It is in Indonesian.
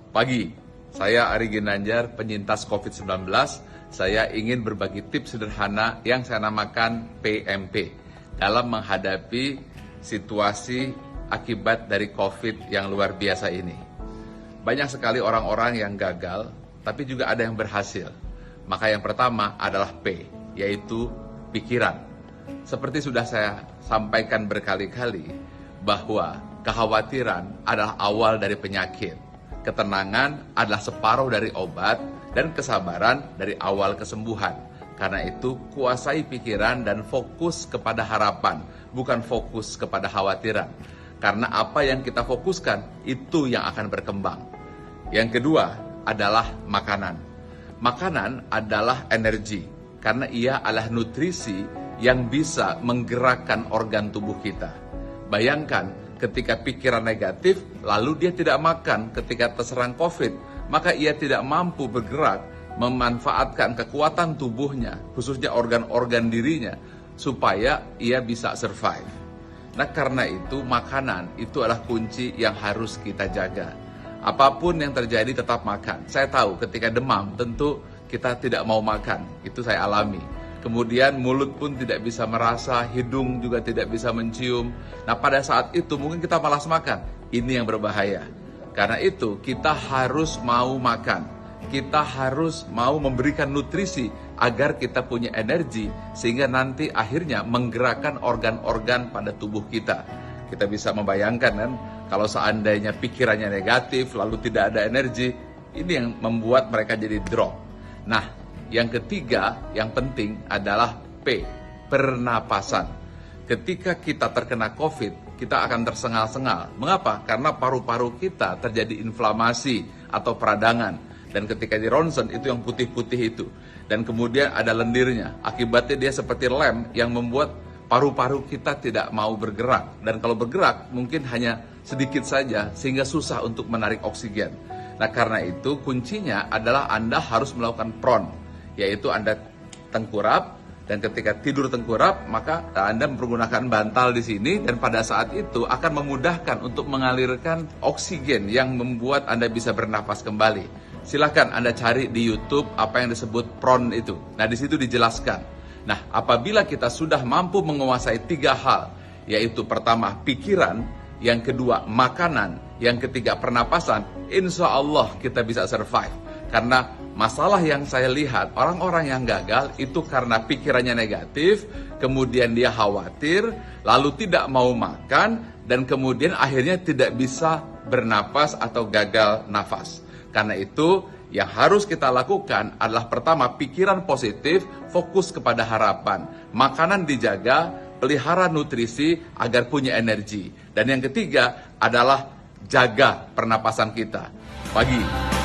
Pagi, saya Ari Ginanjar, penyintas COVID-19. Saya ingin berbagi tips sederhana yang saya namakan PMP dalam menghadapi situasi akibat dari COVID yang luar biasa ini. Banyak sekali orang-orang yang gagal, tapi juga ada yang berhasil. Maka yang pertama adalah P, yaitu pikiran. Seperti sudah saya sampaikan berkali-kali, bahwa kekhawatiran adalah awal dari penyakit. Ketenangan adalah separuh dari obat, dan kesabaran dari awal kesembuhan. Karena itu, kuasai pikiran dan fokus kepada harapan, bukan fokus kepada khawatiran. Karena apa yang kita fokuskan, itu yang akan berkembang. Yang kedua adalah makanan. Makanan adalah energi, karena ia adalah nutrisi yang bisa menggerakkan organ tubuh kita. Bayangkan, ketika pikiran negatif, lalu dia tidak makan ketika terserang COVID, maka ia tidak mampu bergerak, memanfaatkan kekuatan tubuhnya, khususnya organ-organ dirinya, supaya ia bisa survive. Nah, karena itu makanan itu adalah kunci yang harus kita jaga. Apapun yang terjadi tetap makan. Saya tahu ketika demam tentu kita tidak mau makan, itu saya alami. Kemudian mulut pun tidak bisa merasa, hidung juga tidak bisa mencium. Nah, pada saat itu mungkin kita malas makan. Ini yang berbahaya. Karena itu kita harus mau makan. Kita harus mau memberikan nutrisi agar kita punya energi sehingga nanti akhirnya menggerakkan organ-organ pada tubuh kita. Kita bisa membayangkan kan, kalau seandainya pikirannya negatif lalu tidak ada energi, ini yang membuat mereka jadi drop. Nah, yang ketiga, yang penting adalah P, pernapasan. Ketika kita terkena COVID, kita akan tersengal-sengal. Mengapa? Karena paru-paru kita terjadi inflamasi atau peradangan. Dan ketika di ronsen, itu yang putih-putih itu. Dan kemudian ada lendirnya. Akibatnya dia seperti lem yang membuat paru-paru kita tidak mau bergerak. Dan kalau bergerak, mungkin hanya sedikit saja, sehingga susah untuk menarik oksigen. Nah, karena itu kuncinya adalah Anda harus melakukan PRON, yaitu Anda tengkurap, dan ketika tidur tengkurap, maka Anda mempergunakan bantal di sini, dan pada saat itu akan memudahkan untuk mengalirkan oksigen yang membuat Anda bisa bernapas kembali. Silakan Anda cari di YouTube apa yang disebut PRON itu. Nah, di situ dijelaskan. Nah, apabila kita sudah mampu menguasai 3 hal, yaitu pertama pikiran, yang kedua makanan, yang ketiga pernapasan, insya Allah kita bisa survive. Karena masalah yang saya lihat, orang-orang yang gagal itu karena pikirannya negatif, kemudian dia khawatir, lalu tidak mau makan, dan kemudian akhirnya tidak bisa bernapas atau gagal nafas. Karena itu, yang harus kita lakukan adalah pertama, pikiran positif, fokus kepada harapan. Makanan dijaga, pelihara nutrisi agar punya energi. Dan yang ketiga adalah jaga pernapasan kita. Pagi.